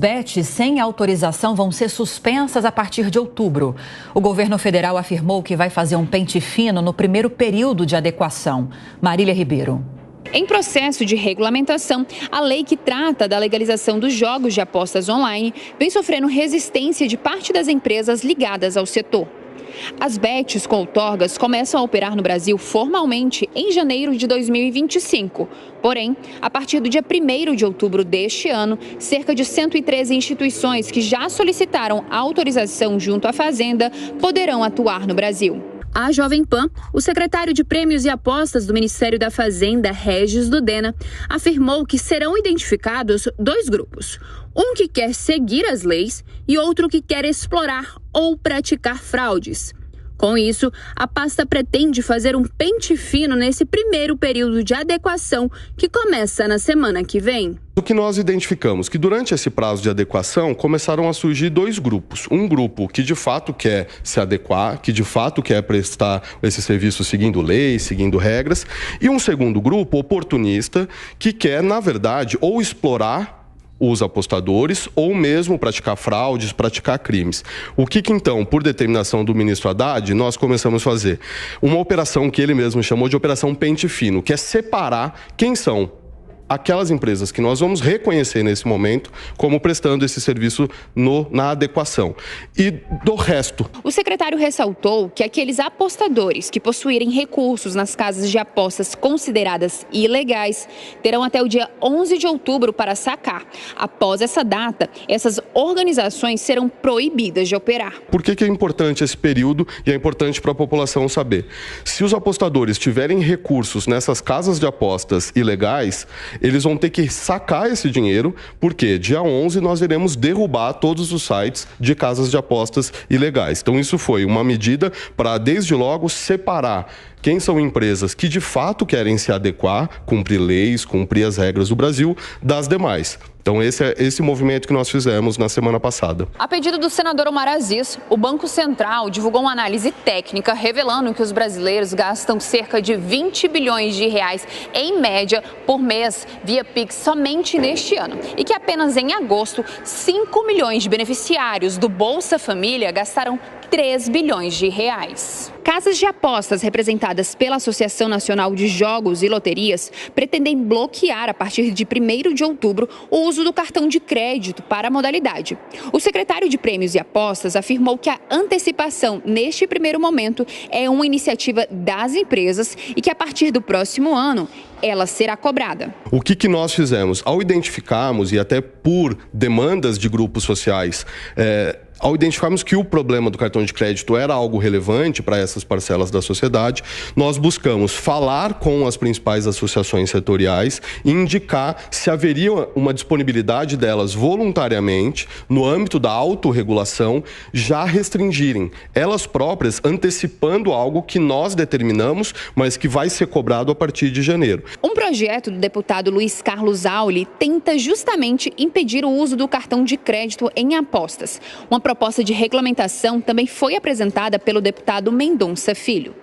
Bets sem autorização vão ser suspensas a partir de outubro. O governo federal afirmou que vai fazer um pente fino no primeiro período de adequação. Marília Ribeiro. Em processo de regulamentação, a lei que trata da legalização dos jogos de apostas online vem sofrendo resistência de parte das empresas ligadas ao setor. As bets com outorgas começam a operar no Brasil formalmente em janeiro de 2025. Porém, a partir do dia 1º de outubro deste ano, cerca de 113 instituições que já solicitaram autorização junto à Fazenda poderão atuar no Brasil. A Jovem Pan, o secretário de Prêmios e Apostas do Ministério da Fazenda, Regis Dudena, afirmou que serão identificados dois grupos. Um que quer seguir as leis e outro que quer explorar ou praticar fraudes. Com isso, a pasta pretende fazer um pente fino nesse primeiro período de adequação que começa na semana que vem. O que nós identificamos que durante esse prazo de adequação começaram a surgir dois grupos. Um grupo que de fato quer se adequar, que de fato quer prestar esse serviço seguindo leis, seguindo regras, e um segundo grupo oportunista que quer, na verdade, ou explorar os apostadores ou mesmo praticar fraudes, praticar crimes. O que então, por determinação do ministro Haddad, nós começamos a fazer? Uma operação que ele mesmo chamou de Operação Pente Fino, que é separar quem são aquelas empresas que nós vamos reconhecer nesse momento como prestando esse serviço na adequação. E do resto. O secretário ressaltou que aqueles apostadores que possuírem recursos nas casas de apostas consideradas ilegais terão até o dia 11 de outubro para sacar. Após essa data, essas organizações serão proibidas de operar. Por que é importante esse período e é importante para a população saber? Se os apostadores tiverem recursos nessas casas de apostas ilegais, eles vão ter que sacar esse dinheiro, porque dia 11 nós iremos derrubar todos os sites de casas de apostas ilegais. Então isso foi uma medida para, desde logo, separar quem são empresas que de fato querem se adequar, cumprir leis, cumprir as regras do Brasil, das demais. Então esse é esse movimento que nós fizemos na semana passada. A pedido do senador Omar Aziz, o Banco Central divulgou uma análise técnica revelando que os brasileiros gastam cerca de 20 bilhões de reais em média por mês via Pix somente neste ano. E que apenas em agosto, 5 milhões de beneficiários do Bolsa Família gastaram 3 bilhões de reais. Casas de apostas representadas pela Associação Nacional de Jogos e Loterias pretendem bloquear a partir de 1º de outubro o uso do cartão de crédito para a modalidade. O secretário de Prêmios e Apostas afirmou que a antecipação neste primeiro momento é uma iniciativa das empresas e que a partir do próximo ano ela será cobrada. O que nós fizemos? Ao identificarmos, e até por demandas de grupos sociais, ao identificarmos que o problema do cartão de crédito era algo relevante para essas parcelas da sociedade, nós buscamos falar com as principais associações setoriais e indicar se haveria uma disponibilidade delas voluntariamente, no âmbito da autorregulação, já restringirem elas próprias, antecipando algo que nós determinamos, mas que vai ser cobrado a partir de janeiro. Um projeto do deputado Luiz Carlos Auli tenta justamente impedir o uso do cartão de crédito em apostas. Uma proposta de regulamentação também foi apresentada pelo deputado Mendonça Filho.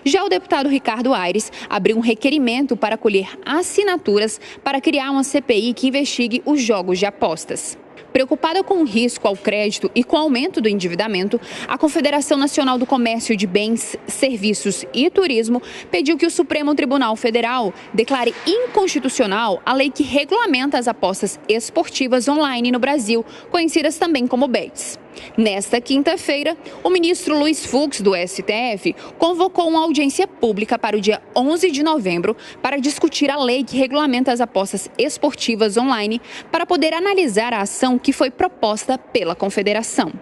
Já o deputado Ricardo Aires abriu um requerimento para colher assinaturas para criar uma CPI que investigue os jogos de apostas. Preocupada com o risco ao crédito e com o aumento do endividamento, a Confederação Nacional do Comércio de Bens, Serviços e Turismo pediu que o Supremo Tribunal Federal declare inconstitucional a lei que regulamenta as apostas esportivas online no Brasil, conhecidas também como bets. Nesta quinta-feira, o ministro Luiz Fux, do STF, convocou uma audiência pública para o dia 11 de novembro para discutir a lei que regulamenta as apostas esportivas online para poder analisar a ação que foi proposta pela Confederação.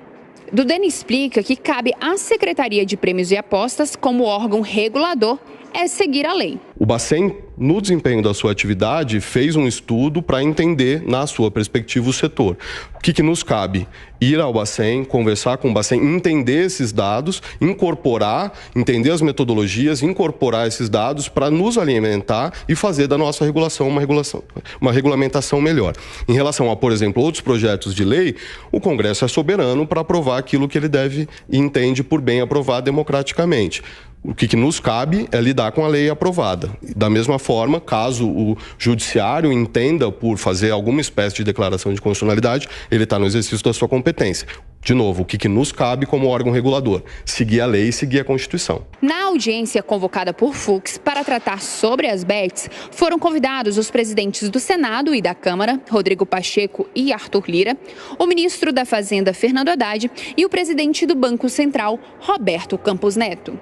Dudena explica que cabe à Secretaria de Prêmios e Apostas, como órgão regulador, seguir a lei. O Bacen, no desempenho da sua atividade, fez um estudo para entender, na sua perspectiva, o setor. O que nos cabe? Ir ao Bacen, conversar com o Bacen, entender esses dados, incorporar, entender as metodologias, incorporar esses dados para nos alimentar e fazer da nossa regulação uma regulamentação melhor. Em relação a, por exemplo, outros projetos de lei, o Congresso é soberano para aprovar aquilo que ele deve e entende por bem aprovar democraticamente. O que nos cabe é lidar com a lei aprovada. Da mesma forma, caso o judiciário entenda por fazer alguma espécie de declaração de constitucionalidade, ele está no exercício da sua competência. De novo, o que nos cabe como órgão regulador? Seguir a lei e seguir a Constituição. Na audiência convocada por Fux para tratar sobre as bets, foram convidados os presidentes do Senado e da Câmara, Rodrigo Pacheco e Arthur Lira, o ministro da Fazenda, Fernando Haddad, e o presidente do Banco Central, Roberto Campos Neto.